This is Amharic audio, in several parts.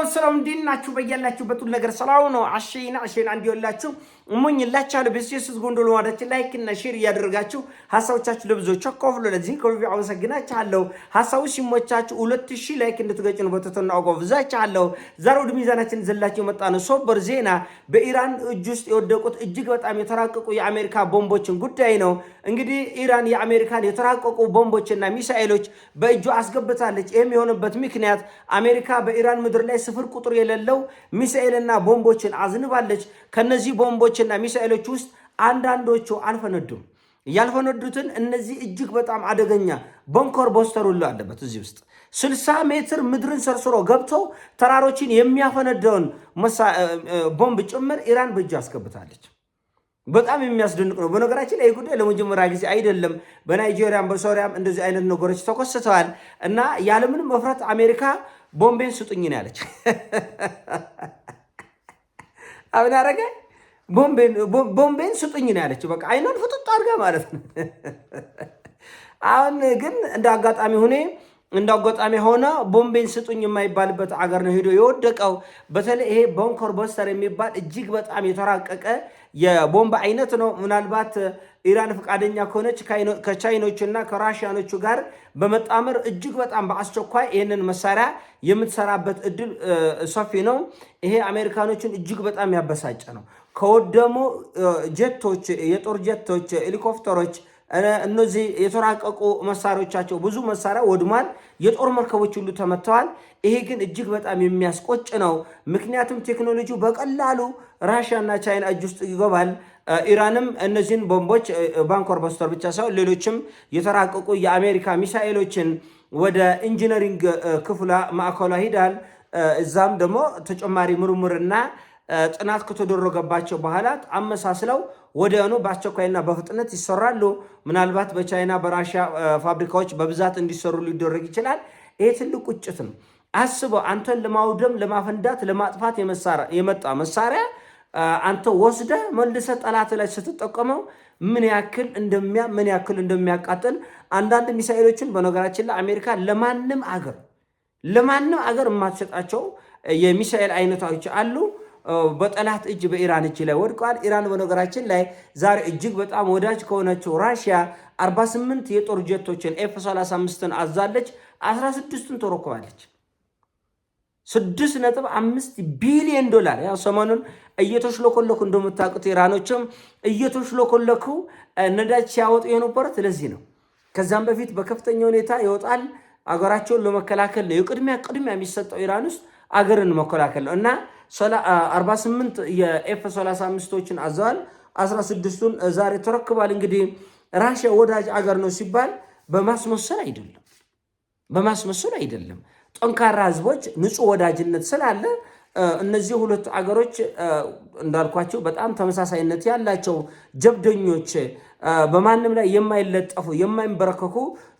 ሰላም እንዴት ናችሁ? በያላችሁበት ሁሉ ነገር ሰላም ነው። አሸይና እንዲወላችሁ እሞኝላችኋለሁ። በሲስ ጎንዶሎ ማዳች ላይክ እና ሼር እያደረጋችሁ ሐሳቦቻችሁ ለብዙዎች አካፍሉ። ለዚህ ከልብ አመሰግናችኋለሁ። ሐሳቡ ሲሞቻችሁ 2000 ላይክ እንድትገጩ ነው በተተና አጓብዛችኋለሁ። ዛሬ ወደ ሚዛናችን ዘላችሁ መጣ ነው ሶበር ዜና በኢራን እጅ ውስጥ የወደቁት እጅግ በጣም የተራቀቁ የአሜሪካ ቦምቦችን ጉዳይ ነው። እንግዲህ ኢራን የአሜሪካን የተራቀቁ ቦምቦችና ሚሳኤሎች በእጇ አስገብታለች። ይህም የሆነበት ምክንያት አሜሪካ በኢራን ምድር ላይ ስፍር ቁጥር የሌለው ሚሳኤልና ቦምቦችን አዝንባለች። ከነዚህ ቦምቦችና ሚሳኤሎች ውስጥ አንዳንዶቹ አልፈነዱም። ያልፈነዱትን እነዚህ እጅግ በጣም አደገኛ በንኮር ቦስተር ሁሉ አለበት። እዚህ ውስጥ 60 ሜትር ምድርን ሰርስሮ ገብተው ተራሮችን የሚያፈነደውን ቦምብ ጭምር ኢራን በእጅ አስገብታለች። በጣም የሚያስደንቅ ነው። በነገራችን ላይ ጉዳይ ለመጀመሪያ ጊዜ አይደለም። በናይጄሪያም በሶሪያም እንደዚህ አይነት ነገሮች ተከስተዋል እና ያለምንም መፍራት አሜሪካ ቦምቤን ስጡኝ ነው ያለች። አሁን አረገ ቦምቤን ስጡኝ ነው ያለች። በቃ አይኗን ፍጥጥ አድርጋ ማለት ነው። አሁን ግን እንደ አጋጣሚ ሆነ ቦምቤን ስጡኝ የማይባልበት አገር ነው ሄዶ የወደቀው። በተለይ ይሄ በንኮር ቦስተር የሚባል እጅግ በጣም የተራቀቀ የቦምብ አይነት ነው። ምናልባት ኢራን ፈቃደኛ ከሆነች ከቻይኖችና ከራሽያኖቹ ጋር በመጣመር እጅግ በጣም በአስቸኳይ ይህንን መሳሪያ የምትሰራበት እድል ሰፊ ነው። ይሄ አሜሪካኖችን እጅግ በጣም ያበሳጨ ነው። ከወደሙ ጀቶች፣ የጦር ጀቶች፣ ሄሊኮፕተሮች እነዚህ የተራቀቁ መሳሪያዎቻቸው ብዙ መሳሪያ ወድሟል። የጦር መርከቦች ሁሉ ተመተዋል። ይሄ ግን እጅግ በጣም የሚያስቆጭ ነው። ምክንያቱም ቴክኖሎጂው በቀላሉ ራሽያና ቻይና እጅ ውስጥ ይገባል። ኢራንም እነዚህን ቦምቦች ባንኮር ቦስተር ብቻ ሳይሆን ሌሎችም የተራቀቁ የአሜሪካ ሚሳኤሎችን ወደ ኢንጂነሪንግ ክፍሏ ማዕከሏ ሂዳል። እዛም ደግሞ ተጨማሪ ምርምርና ጥናት ከተደረገባቸው በኋላ አመሳስለው ወዲያውኑ በአስቸኳይና በፍጥነት ይሰራሉ። ምናልባት በቻይና በራሽያ ፋብሪካዎች በብዛት እንዲሰሩ ሊደረግ ይችላል። ይሄ ትልቅ ቁጭት ነው። አስበው፣ አንተን ለማውደም፣ ለማፈንዳት፣ ለማጥፋት የመጣ መሳሪያ አንተ ወስደ መልሰ ጠላት ላይ ስትጠቀመው ምን ያክል እንደሚያቃጥል አንዳንድ ሚሳኤሎችን በነገራችን ላይ አሜሪካ ለማንም አገር የማትሰጣቸው የሚሳኤል አይነቶች አሉ። በጠላት እጅ በኢራን እጅ ላይ ወድቀዋል። ኢራን በነገራችን ላይ ዛሬ እጅግ በጣም ወዳጅ ከሆነችው ራሽያ 48 የጦር ጀቶችን ኤፍ35ን አዛለች። 16ቱን ተረክባለች። $6.5 ቢሊዮን ያው ሰሞኑን እየተሽለኮለኩ እንደምታውቁት ኢራኖችም እየተሽለኮለኩ ነዳጅ ሲያወጡ የነበሩት ለዚህ ነው። ከዛም በፊት በከፍተኛ ሁኔታ ይወጣል። አገራቸውን ለመከላከል ነው የቅድሚያ የሚሰጠው ኢራን ውስጥ አገርን መከላከል ነው እና 48 የኤፍ35ቶችን አዘዋል። 16ቱን ዛሬ ተረክቧል። እንግዲህ ራሽያ ወዳጅ አገር ነው ሲባል በማስመሰል አይደለም። ጠንካራ ህዝቦች፣ ንጹህ ወዳጅነት ስላለ እነዚህ ሁለቱ አገሮች እንዳልኳቸው በጣም ተመሳሳይነት ያላቸው ጀብደኞች፣ በማንም ላይ የማይለጠፉ የማይንበረከኩ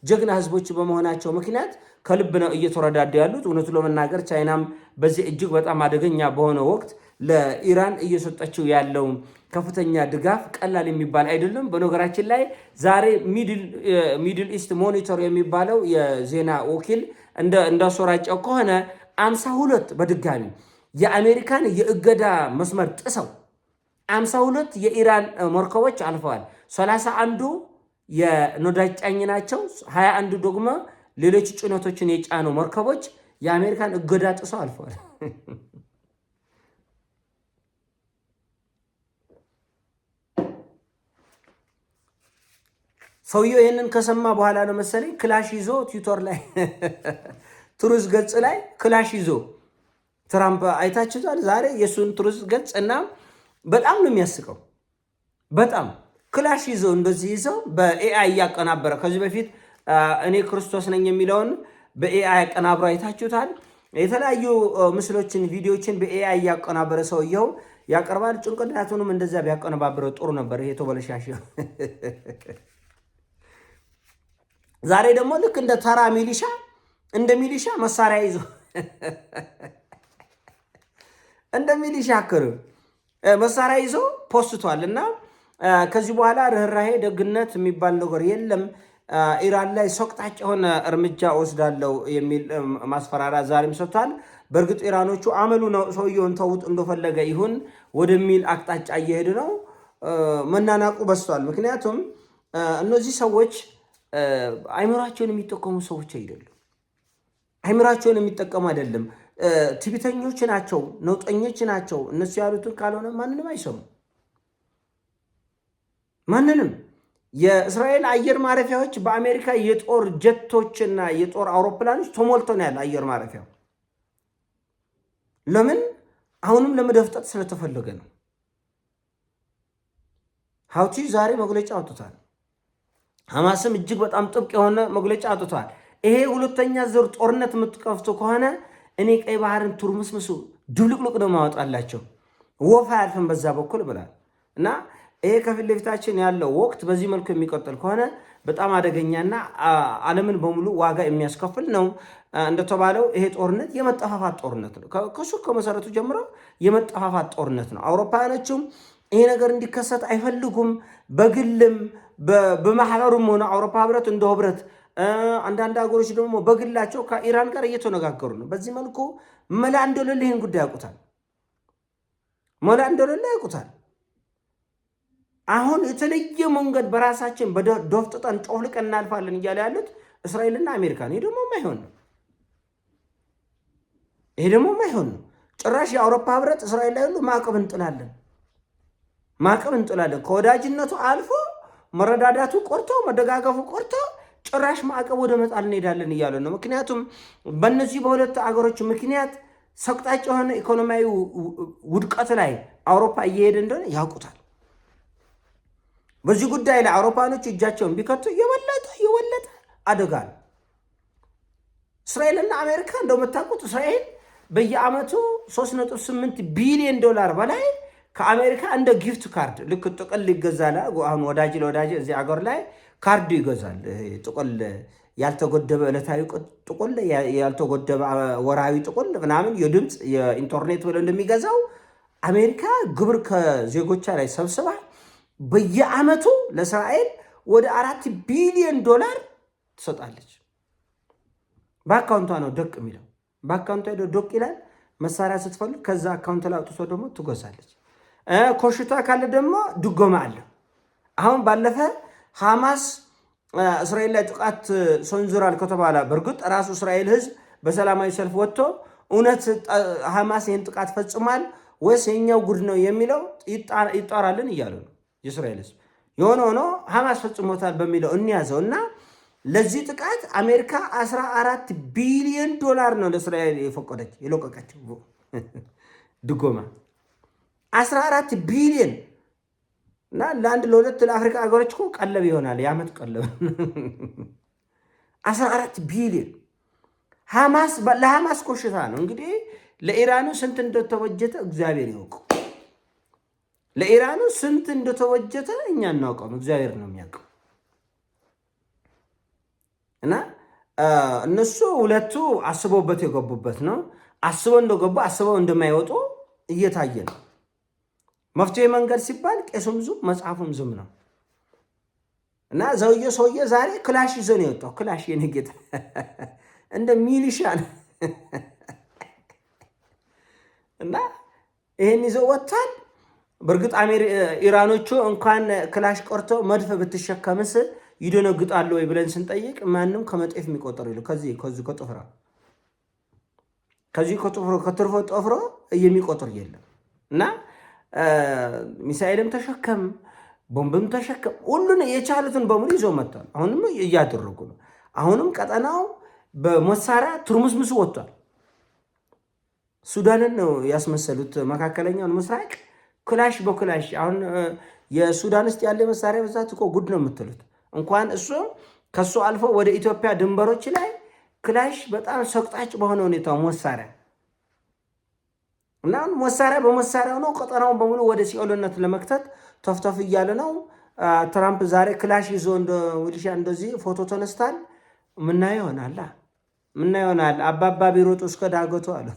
ጀግና ህዝቦች በመሆናቸው ምክንያት ከልብ ነው እየተረዳዱ ያሉት። እውነቱ ለመናገር ቻይናም በዚህ እጅግ በጣም አደገኛ በሆነ ወቅት ለኢራን እየሰጠችው ያለው ከፍተኛ ድጋፍ ቀላል የሚባል አይደለም። በነገራችን ላይ ዛሬ ሚድል ኢስት ሞኒተር የሚባለው የዜና ወኪል እንዳሰራጨው ከሆነ 52 በድጋሚ የአሜሪካን የእገዳ መስመር ጥሰው 52 የኢራን መርከቦች አልፈዋል። 31ዱ የነዳጅ ጫኝ ናቸው። 21ዱ ደግሞ ሌሎች ጭነቶችን የጫኑ መርከቦች የአሜሪካን እገዳ ጥሰው አልፈዋል። ሰውየው ይህንን ከሰማ በኋላ ነው መሰለኝ ክላሽ ይዞ ትዊተር ላይ ትሩዝ ገጽ ላይ ክላሽ ይዞ ትራምፕ አይታችኋል። ዛሬ የሱን ትሩዝ ገጽ እና በጣም ነው የሚያስቀው። በጣም ክላሽ ይዞ እንደዚህ ይዘው በኤአይ እያቀናበረ ከዚህ በፊት እኔ ክርስቶስ ነኝ የሚለውን በኤአይ አቀናብሮ አይታችሁታል። የተለያዩ ምስሎችን፣ ቪዲዮችን በኤአይ እያቀናበረ ሰውየው ያቀርባል። ጭንቅላቱንም እንደዛ ቢያቀነባብረው ጥሩ ነበር። ይሄ ተበለሻሽ። ዛሬ ደግሞ ልክ እንደ ተራ ሚሊሻ መሳሪያ ይዞ እንደ ሚሊሻ መሳሪያ ይዞ ፖስቷል እና ከዚህ በኋላ ርህራሄ ደግነት የሚባል ነገር የለም። ኢራን ላይ ሶቅጣጭ የሆነ እርምጃ ወስዳለው የሚል ማስፈራሪያ ዛሬም ሰጥቷል። በእርግጥ ኢራኖቹ አመሉ ነው ሰውየውን ተውጥ እንደፈለገ ይሁን ወደሚል አቅጣጫ እየሄዱ ነው። መናናቁ በስቷል። ምክንያቱም እነዚህ ሰዎች አይምራቸውን የሚጠቀሙ ሰዎች አይደሉም። አይምራቸውን የሚጠቀሙ አይደለም። ትዕቢተኞች ናቸው፣ ነውጠኞች ናቸው። እነሱ ያሉትን ካልሆነ ማንንም አይሰሙ። ማንንም የእስራኤል አየር ማረፊያዎች በአሜሪካ የጦር ጀቶችና የጦር አውሮፕላኖች ተሞልቶ ነው ያለ አየር ማረፊያው። ለምን? አሁንም ለመደፍጠጥ ስለተፈለገ ነው። ሀውቲ ዛሬ መግለጫ አውጥቷል። ሐማስም እጅግ በጣም ጥብቅ የሆነ መግለጫ አውጥቷል። ይሄ ሁለተኛ ዙር ጦርነት የምትከፍቱ ከሆነ እኔ ቀይ ባህርን ቱርምስምሱ ድብልቅልቅ ነው ማወጣላቸው፣ ወፍ አያልፍም በዛ በኩል ብላል። እና ይሄ ከፊት ለፊታችን ያለው ወቅት በዚህ መልኩ የሚቀጥል ከሆነ በጣም አደገኛና ዓለምን በሙሉ ዋጋ የሚያስከፍል ነው። እንደተባለው ይሄ ጦርነት የመጠፋፋት ጦርነት ነው። ከሱ ከመሰረቱ ጀምሮ የመጠፋፋት ጦርነት ነው። አውሮፓውያኖቹም ይሄ ነገር እንዲከሰት አይፈልጉም። በግልም በማህበሩም ሆነ አውሮፓ ህብረት እንደ ህብረት፣ አንዳንድ ሀገሮች ደግሞ በግላቸው ከኢራን ጋር እየተነጋገሩ ነው። በዚህ መልኩ መላ እንደሌለ ይህን ጉዳይ ያውቁታል። መላ እንደሌለ ያውቁታል። አሁን የተለየ መንገድ በራሳችን በዶፍጥጠን ጮፍልቀን እናልፋለን እያለ ያሉት እስራኤልና አሜሪካ ነው። ይሄ ደግሞ የማይሆን ነው። ይሄ ደግሞ የማይሆን ነው። ጭራሽ የአውሮፓ ህብረት እስራኤል ላይ ሁሉ ማዕቀብ እንጥላለን። ከወዳጅነቱ አልፎ መረዳዳቱ ቆርቶ መደጋገፉ ቆርቶ ጭራሽ ማዕቀብ ወደ መጣል እንሄዳለን እያለ ነው። ምክንያቱም በእነዚህ በሁለት አገሮች ምክንያት ሰቅጣጭ የሆነ ኢኮኖሚያዊ ውድቀት ላይ አውሮፓ እየሄደ እንደሆነ ያውቁታል። በዚህ ጉዳይ ላይ አውሮፓኖች እጃቸውን ቢከቱ የወለጠ አደጋ ነው። እስራኤልና አሜሪካ እንደምታውቁት እስራኤል በየዓመቱ 3.8 ቢሊዮን ዶላር በላይ ከአሜሪካ እንደ ጊፍት ካርድ ልክ ጥቅል ይገዛል። አሁን ወዳጅ ለወዳጅ እዚህ አገር ላይ ካርድ ይገዛል። ጥቅል ያልተጎደበ ዕለታዊ ጥቅል፣ ያልተጎደበ ወራዊ ጥቅል ምናምን፣ የድምፅ የኢንተርኔት ብለው እንደሚገዛው አሜሪካ ግብር ከዜጎቿ ላይ ሰብስባ በየዓመቱ ለእስራኤል ወደ 4 ቢሊዮን ዶላር ትሰጣለች። በአካውንቷ ነው ደቅ የሚለው። በአካውንቷ ደቅ ይላል። መሳሪያ ስትፈልግ ከዛ አካውንት ላይ አውጥቶ ደግሞ ትጎዛለች። ኮሽታ ካለ ደግሞ ድጎማ አለ። አሁን ባለፈ ሐማስ እስራኤል ላይ ጥቃት ሰንዝሯል ከተባለ በእርግጥ ራሱ እስራኤል ህዝብ በሰላማዊ ሰልፍ ወጥቶ እውነት ሐማስ ይህን ጥቃት ፈጽሟል ወይስ የኛው ጉድ ነው የሚለው ይጣራልን እያሉ ነው የእስራኤል ህዝብ። የሆነ ሆኖ ሐማስ ፈጽሞታል በሚለው እንያዘው እና ለዚህ ጥቃት አሜሪካ 14 ቢሊዮን ዶላር ነው ለእስራኤል የለቀቀችው ድጎማ 14 ቢሊዮን እና ለአንድ ለሁለት ለአፍሪካ ሀገሮች እኮ ቀለብ ይሆናል፣ የዓመት ቀለብ 14 ቢሊዮን። ለሐማስ ኮሽታ ነው እንግዲህ። ለኢራኑ ስንት እንደተወጀተ እግዚአብሔር ይወቁ። ለኢራኑ ስንት እንደተወጀተ እኛ እናውቀውም፣ እግዚአብሔር ነው የሚያውቀው። እና እነሱ ሁለቱ አስበውበት የገቡበት ነው። አስበው እንደገቡ አስበው እንደማይወጡ እየታየ ነው። መፍትሄ መንገድ ሲባል ቄሱም ዝም መጽሐፉም ዝም ነው። እና ሰውዬ ዛሬ ክላሽ ይዞ ነው የወጣው። ክላሽ የኔ ጌታ እንደ ሚሊሻ ነው። እና ይሄን ይዘው ወጥቷል። በእርግጥ ኢራኖቹ እንኳን ክላሽ ቆርቶ መድፍ ብትሸከምስ ይደነግጣሉ ወይ ብለን ስንጠይቅ ማንም ከመጤፍ የሚቆጠር የለው። ከዚህ ከትርፎ ጠፍሮ የሚቆጥር የለም። እና ሚሳኤልም ተሸከም፣ ቦምብም ተሸከም፣ ሁሉን የቻሉትን በሙሉ ይዞ መጥቷል። አሁንም እያደረጉ ነው። አሁንም ቀጠናው በመሳሪያ ትርምስምሱ ወጥቷል። ሱዳንን ነው ያስመሰሉት፣ መካከለኛውን ምስራቅ ክላሽ በክላሽ። አሁን የሱዳን ውስጥ ያለ መሳሪያ በዛት እኮ ጉድ ነው የምትሉት። እንኳን እሱ ከሱ አልፎ ወደ ኢትዮጵያ ድንበሮች ላይ ክላሽ በጣም ሰቅጣጭ በሆነ ሁኔታ መሳሪያ እና መሳሪያ በመሳሪያው ነው ቀጠናውን በሙሉ ወደ ሲኦልነት ለመክተት ተፍተፍ እያለ ነው። ትራምፕ ዛሬ ክላሽ ይዞ እንደ ውልሻ እንደዚህ ፎቶ ተነስታል። ምናየው ይሆናል። አባባ ቢሮጡ እስከ ዳገቱ አለ።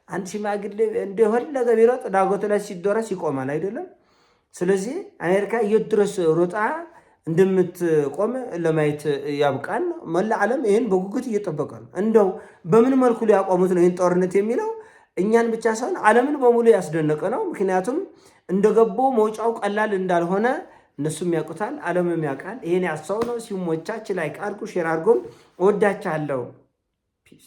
አንድ ሽማግሌ እንደፈለገ ቢሮጥ ዳገቱ ላይ ሲደረስ ይቆማል አይደለም። ስለዚህ አሜሪካ የት ድረስ ሮጣ እንደምትቆም ለማየት ያብቃን። መላ ዓለም ይህን በጉጉት እየጠበቀ ነው። እንደው በምን መልኩ ሊያቆሙት ነው ይህን ጦርነት የሚለው እኛን ብቻ ሳይሆን ዓለምን በሙሉ ያስደነቀ ነው። ምክንያቱም እንደገቡ መውጫው ቀላል እንዳልሆነ እነሱም ያውቁታል፣ ዓለምም ያውቃል። ይሄን ያሰው ነው። ሲሞቻች ላይክ አድርጉ፣ ሼር አድርጉም። እወዳችኋለሁ። ፒስ